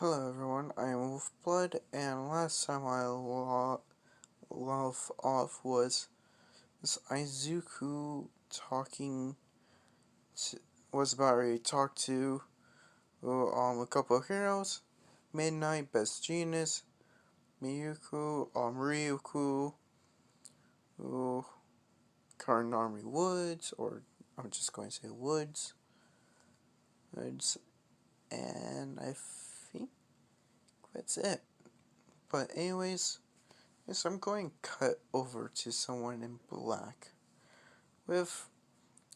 Hello everyone, I am Wolfblood, and last time I left off was Izuku talking to, was about to talk to a couple of heroes, Midnight, Best Genius, Miyuku, Ryuku, uh, Current Army Woods, or I'm just going to say Woods, and I think that's it. But anyways, yes, I'm going to cut over to someone in black with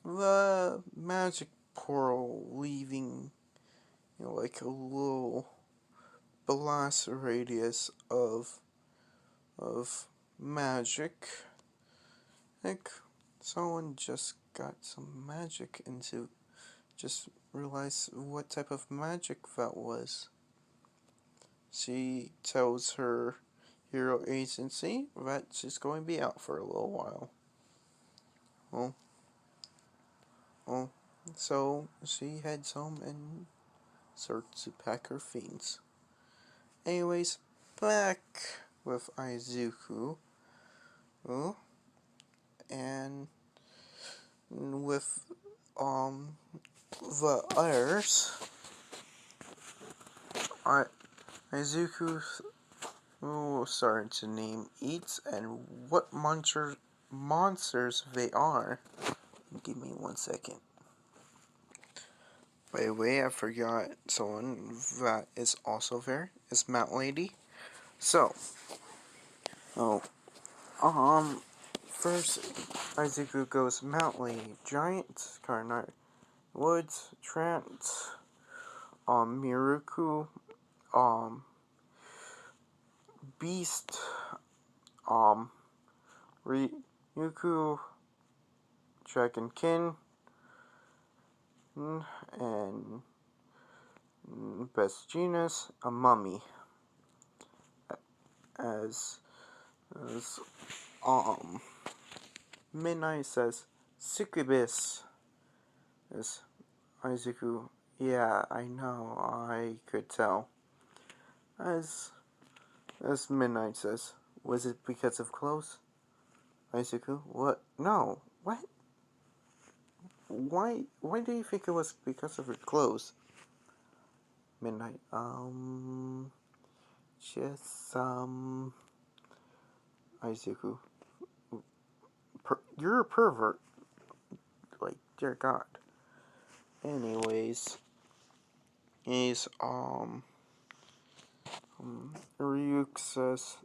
the magic portal leaving, like a little blast radius of magic. Like someone just got some magic into, just realized what type of magic that was. She tells her hero agency that she's going to be out for a little while. Well, so she heads home and starts to pack her things. Anyways, back with Izuku, and with the others. Izuku starting to name eats and what monsters they are. Give me 1 second. By the way, I forgot someone that is also there. It's Mount Lady. So, first Izuku goes Mount Lady, Giant, Carnot, Woods, Trant, Miruku, Beast, Ryuku, Dragon Kin, and Best Genius, a mummy. As Midnight says, Succubus. As Izuku, yeah, I know, I could tell. As Midnight says, was it because of clothes? Izuku, what? No, what? Why do you think it was because of her clothes? Midnight, just, Izuku, you're a pervert. Like, dear God. Anyways, Ryuk says,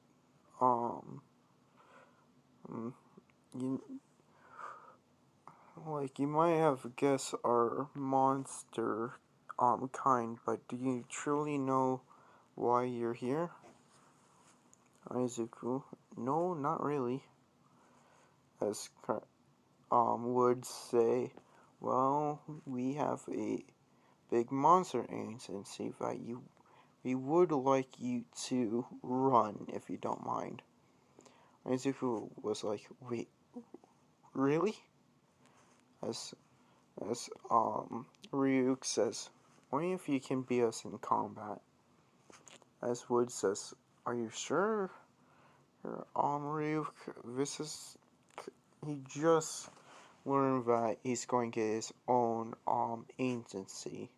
you might have guessed our monster, kind, but do you truly know why you're here? Izuku, no, not really. As, would say, well, we have a big monster agency that we would like you to run, if you don't mind. Izuku was like, wait, really? As Ryuk says, only if you can beat us in combat. As Wood says, are you sure? Ryuk, he just learned that he's going to get his own, agency.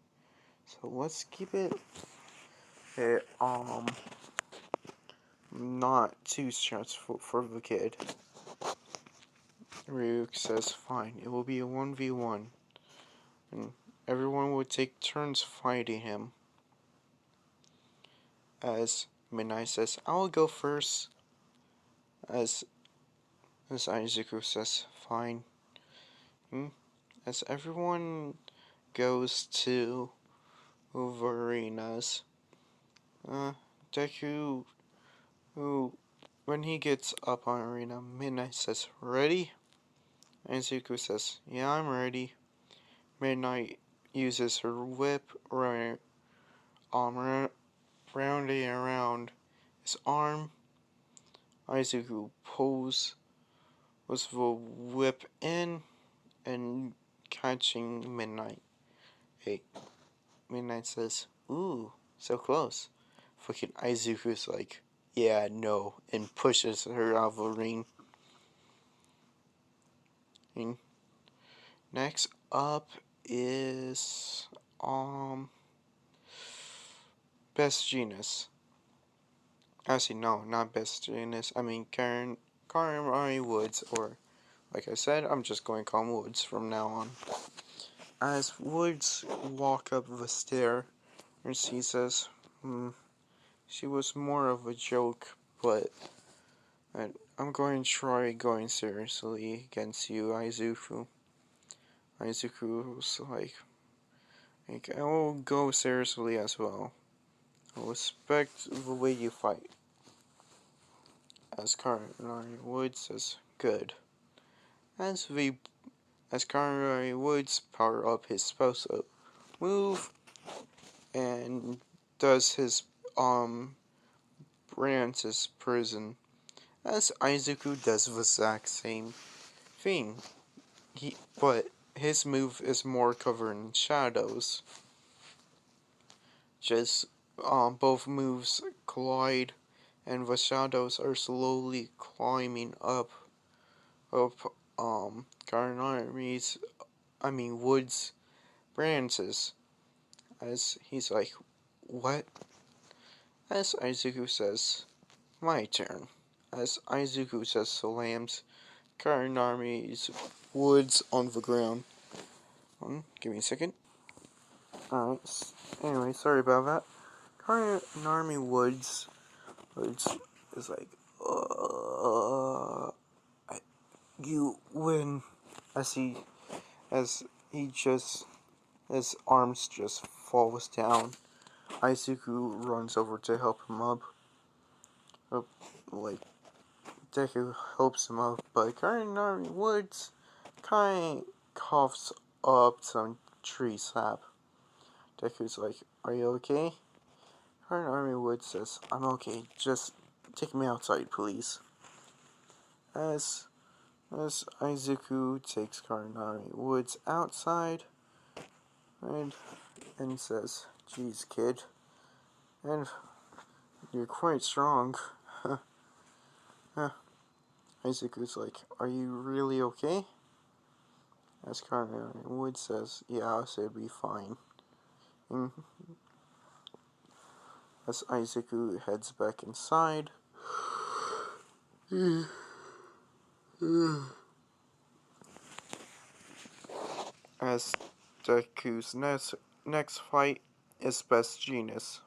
So let's keep it, not too stressful for the kid. Ryuk says, fine, it will be a 1v1. And everyone will take turns fighting him. As Midnight says, I'll go first. As Izuku says, fine. As everyone goes to arenas, Deku, when he gets up on arena, Midnight says, ready? Izuku says, yeah, I'm ready. Midnight uses her whip, rounding around his arm. Izuku pulls with the whip in and catching Midnight. Hey, Midnight says, ooh, so close. fucking Izuku's like, yeah, no, and pushes her out of the ring. And next up is Best Genius. Actually, no, not Best Genius. I mean Karen Murray Woods, or like I said, I'm just going to call him Woods from now on. As Woods walk up the stair, and she says, she was more of a joke, but I'm going to try going seriously against you, Izuku. Izuku's like I will go seriously as well. I respect the way you fight. As Karinari Woods says, good. As we, as Karinari Woods power up his special move and does his Brance's prison, as Izuku does the exact same thing. But his move is more covered in shadows. Just both moves collide, and the shadows are slowly climbing up Karinari's, Woods' branches. As he's like, what? As Izuku says, my turn. As Izuku says, slams Karinari's Woods on the ground. Give me a second. Alright, anyway, sorry about that. Karinari Woods is like, you win. As he just, his arms just falls down. Izuku runs over to help him up. Like, Deku helps him up, but Karinari Woods kind of coughs up some tree sap. Deku's like, are you okay? Karinari Woods says, I'm okay, just take me outside, please. As Izuku takes Karinari Woods outside and says, geez, kid, and you're quite strong. Izuku's like, are you really okay? As Karinari Woods says, yeah, I said be fine. And as Izuku heads back inside, as Deku's next fight is Best Genius.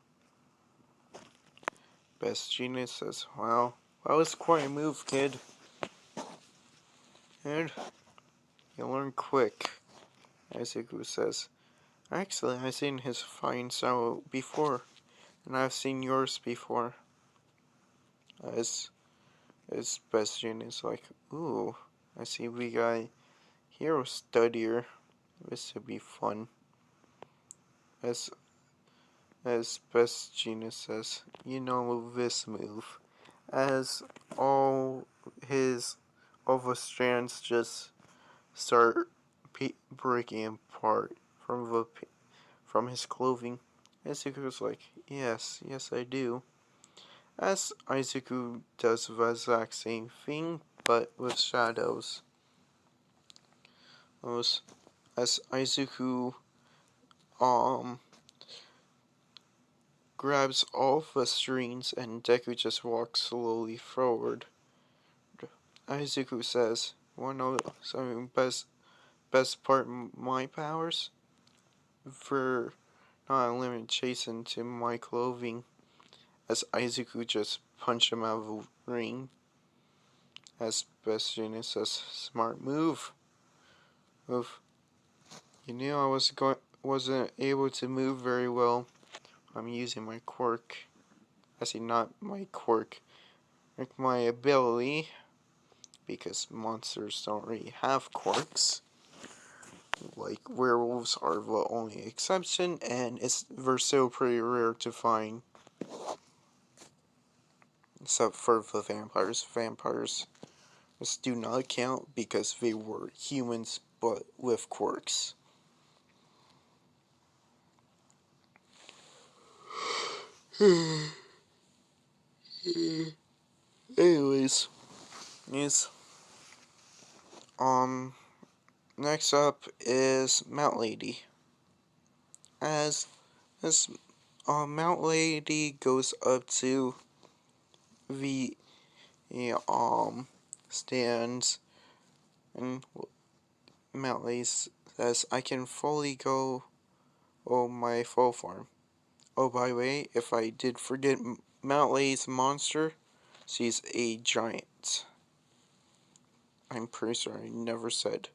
Best Genius says, well, that was quite a move, kid. And you learn quick. Izuku says, actually, I've seen his fighting style before, and I've seen yours before. As Best Genius like, ooh, I see we got hero studier. This would be fun. As Best Genius says, you know this move. As all the strands just start breaking apart from his clothing. Izuku's like, yes, I do. As Izuku does the exact same thing, but with shadows. As Izuku grabs all the strings and Deku just walks slowly forward. Izuku says, "Wanna know something best part of my powers? For not limited chasing to my clothing." As Izuku just punched him out of the ring. As Best Genius says, "Smart move." Move. You knew I wasn't able to move very well. I'm using my quirk. Actually, not my quirk. Like my ability. Because monsters don't really have quirks. Like, werewolves are the only exception, and they're still pretty rare to find. Except for the vampires. Vampires just do not count because they were humans, but with quirks. is um next up is Mount Lady. As Mount Lady goes up to the stands, and Mount Lady says, "I can fully go my full form." Oh, by the way, if I did forget Mount Lady's monster, she's a giant. I'm pretty sure I never said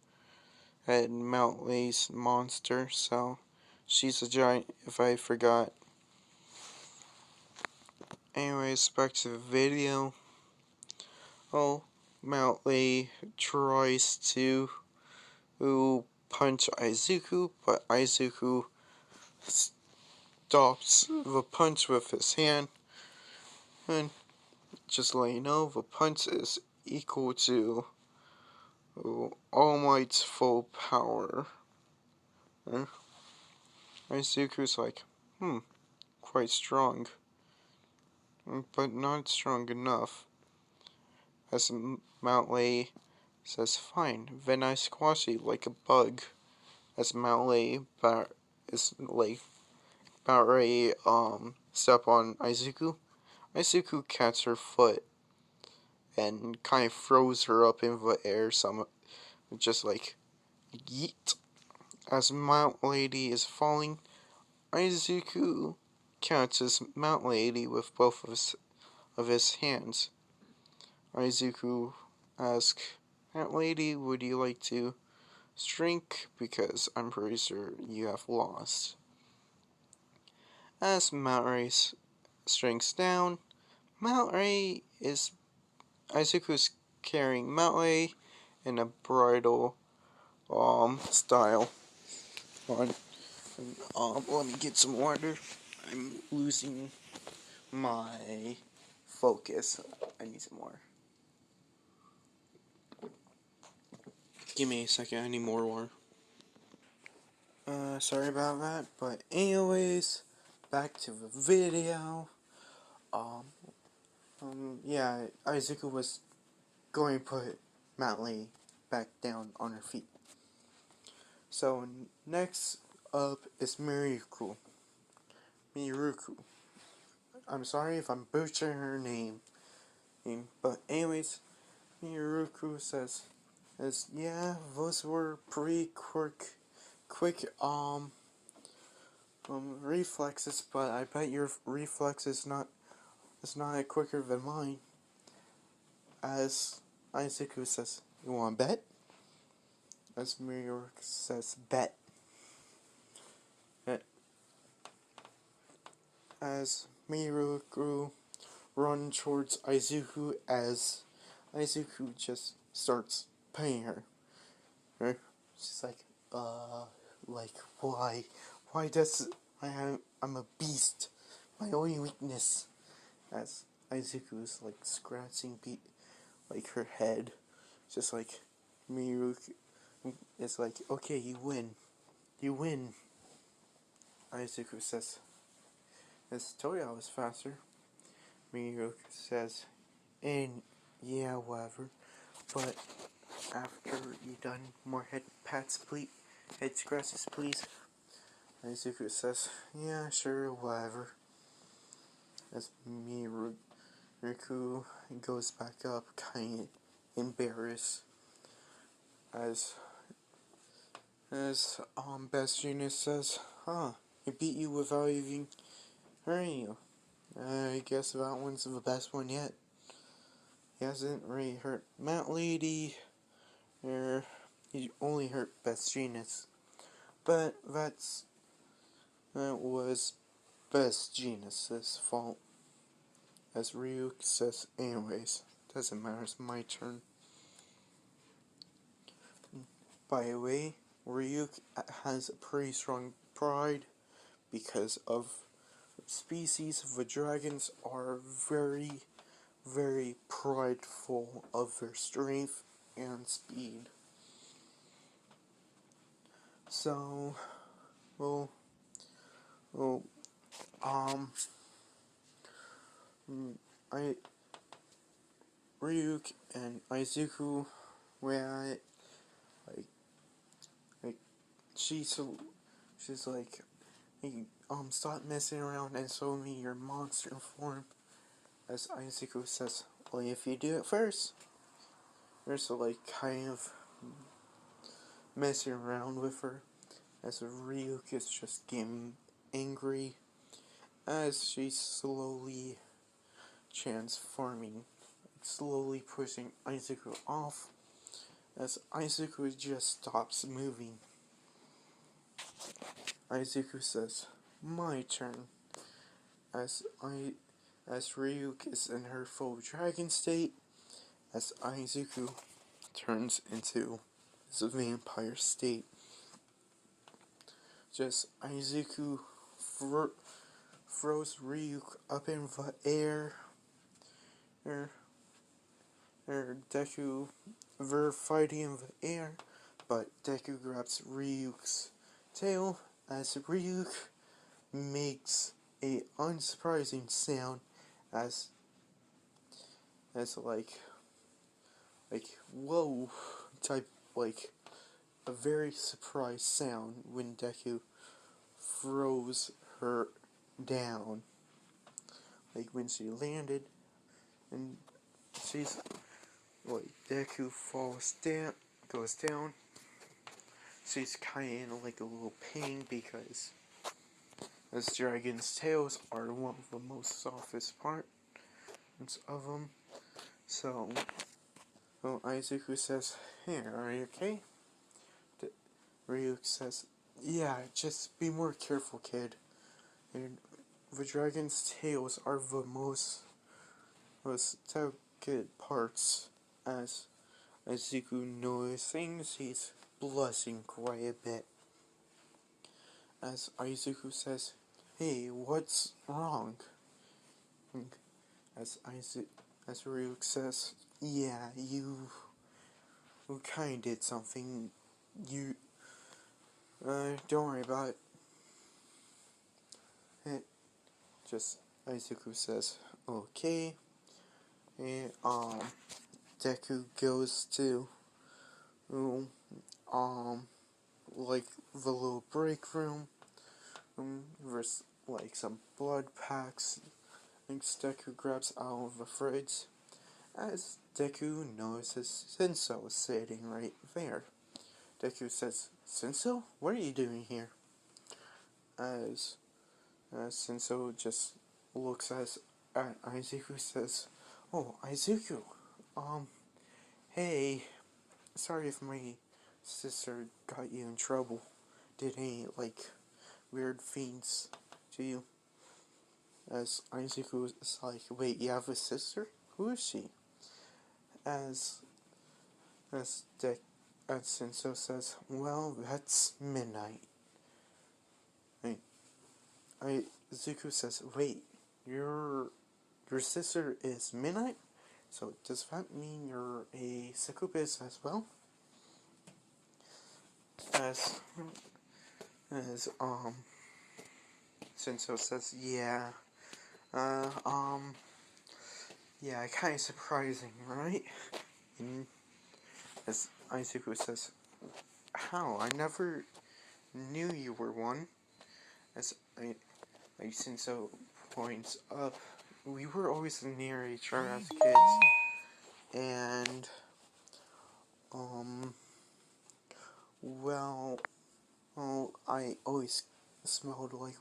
that Mount Lady's monster, so she's a giant if I forgot. Anyways, back to the video. Oh, Mount Lady tries to punch Izuku, but Izuku stops the punch with his hand. And just to let you know, the punch is equal to All Might's full power. And Izuku's like, quite strong, but not strong enough. As Mount Lady says, "Fine, then I squash you like a bug." As Mount Lady is like about ready step on Izuku, Izuku catches her foot and kind of throws her up in the air, some just like yeet. As Mount Lady is falling, Izuku catches Mount Lady with both of his hands. Izuku asks, "Mount Lady, would you like to shrink? Because I'm pretty sure you have lost." As Mount Lady shrinks down, Mount Lady is Izuku's carrying Mount Lady in a bridal style. On let me get some water. I'm losing my focus. I need some water. Give me a second. I need more water. Sorry about that. But anyways, back to the video. Yeah, Izuku was going to put Mount Lady back down on her feet. So next up is Miruku. Miruku. I'm sorry if I'm butchering her name. But anyways, Miruku says, "Yeah, those were pretty quick reflexes, but I bet your reflex is not quicker than mine." As Izuku says, "You want to bet?" As Miruku says, "Bet." As Miruku runs towards Izuku, as Izuku just starts paying her. She's like, like, why? Why does I'm a beast. My only weakness." As Izuku's like scratching like her head, just like Miruku is like, "Okay, you win. You win." Izuku says, "As told you I was faster." Miruku says, "And yeah, whatever. But after you done, more head pats, please. Head scratches, please." Izuku says, "Yeah, sure, whatever." As Miruku goes back up, kind of embarrassed. As Best Genius says, "He beat you without even hurting you. I guess that one's the best one yet. He hasn't really hurt Mount Lady, or he only hurt Best Genius. But that was Best Genius's fault." As Ryuk says, "Anyways, doesn't matter, it's my turn." By the way, Ryuk has a pretty strong pride because of species. The dragons are very, very prideful of their strength and speed. So, well, I Ryuk and Izuku were at, like, like she's like, hey, stop messing around and show me your monster form. As Izuku says, well, if you do it first, there's like kind of messing around with her. As Ryuk is just getting angry as she's slowly transforming, slowly pushing Izuku off. As Izuku just stops moving, Izuku says, "My turn." As Ryuk is in her full dragon state, as Izuku turns into his vampire state. Just Izuku throws Ryuk up in the air. Deku, they're fighting in the air, but Deku grabs Ryuk's tail as Ryuk makes a unsurprising sound as like whoa type, like a very surprised sound when Deku throws her down, like when she landed and she's like Deku goes down. She's kind of like a little pain because as dragons' tails are one of the most softest parts of them. So, well, Izuku says, "Hey, are you okay?" Ryuk says, "Yeah, just be more careful, kid. And the dragon's tails are the most delicate parts." As Izuku noticing, he's blushing quite a bit. As Izuku says, "Hey, what's wrong?" As Ryuk says, "Yeah, you kinda did something. You, don't worry about it." Just Izuku says, "Okay." And, Deku goes to, um, like, the little break room. There's, like, some blood packs. And Deku grabs out of the fridge. As Deku notices Senso sitting right there. Deku says, "Senso, what are you doing here?" As Senso just looks at Izuku, says, "Oh, Izuku, hey, sorry if my sister got you in trouble. Did any, like, weird things to you?" As Izuku is like, "Wait, you have a sister? Who is she?" As as Dek as Senso says, "Well, that's Midnight." Izuku says, "Wait, your sister is Midnight? So does that mean you're a succubus as well?" As as Senso says, "Yeah, uh, um, yeah, kind of surprising, right?" And as Izuku says, "How? I never knew you were one." As Senso points up, we were always near each other as kids, and well, I always smelled like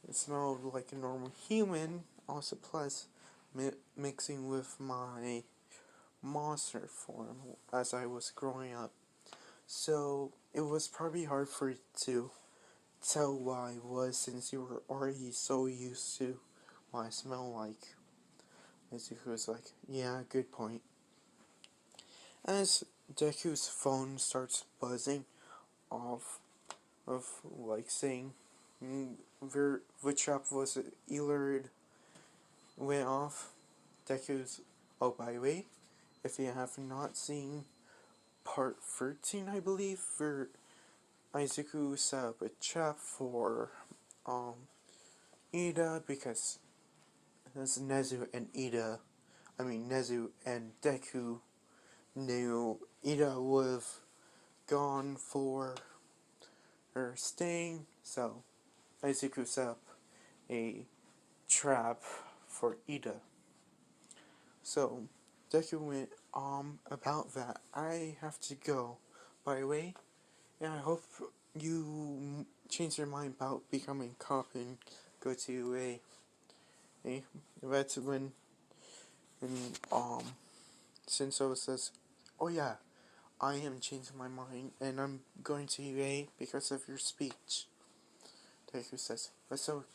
it smelled like a normal human. Also, plus mixing with my monster form as I was growing up. So it was probably hard for you to tell what I was since you were already so used to what I smell like. As he was like, "Yeah, good point." As Deku's phone starts buzzing off of, like, saying, the trap was Elard went off. Deku's, oh, by the way, if you have not seen part 13, I believe, where Izuku set up a trap for, Ida, because as Nezu and Ida, Nezu and Deku knew Ida would have gone for her sting, so Izuku set up a trap for Ida. So Deku went about that. I have to go. By the way, and I hope you change your mind about becoming a cop and go to a that's when and Shinso says, "Oh yeah, I am changing my mind and I'm going to UA because of your speech." Deku says, "That's so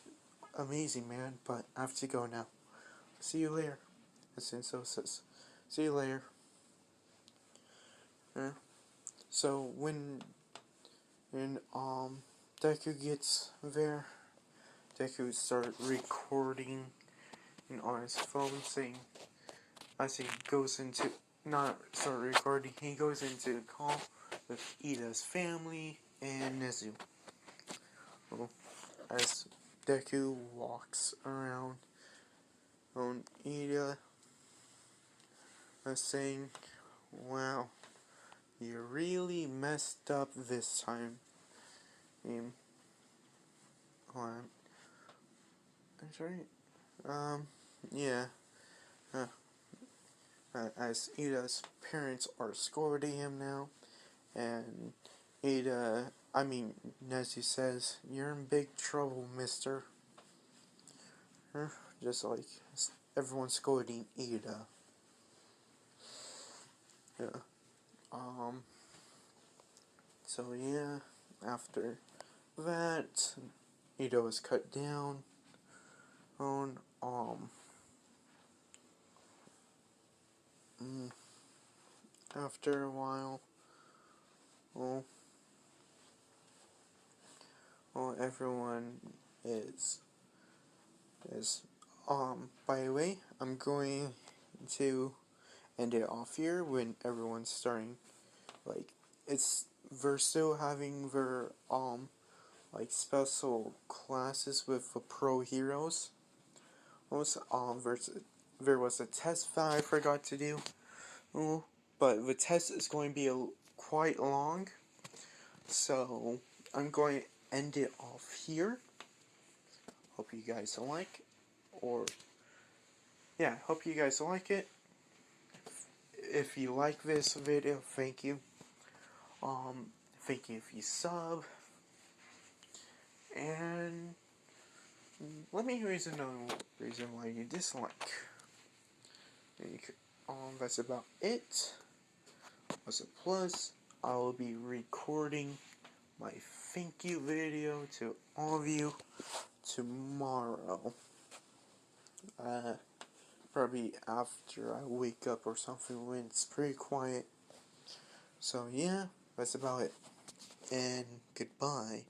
amazing, man, but I have to go now. See you later." And Shinso says, "See you later." So when Deku gets there, Deku started recording on his phone, saying as he goes into not start recording, he goes into a call with Ida's family and Nezu. Well, as Deku walks around on Ida, saying, "Wow, you really messed up this time." Hold on. I'm sorry. Yeah. Uh, as Ida's parents are scolding him now, and Nezu says, "You're in big trouble, mister." Just like everyone's scolding Ida. Yeah. So yeah, after that, Ida was cut down on, after a while, well, everyone is, by the way, I'm going to end it off here when everyone's starting, like, they're still having their, special classes with the pro heroes. There was a test that I forgot to do, but the test is going to be quite long, so I'm going to end it off here. Hope you guys like, hope you guys like it. If you like this video, thank you. Thank you if you sub, and let me know reason why you dislike. That's about it. As a plus, I will be recording my thank you video to all of you tomorrow. Probably after I wake up or something when it's pretty quiet. So yeah, that's about it. And goodbye.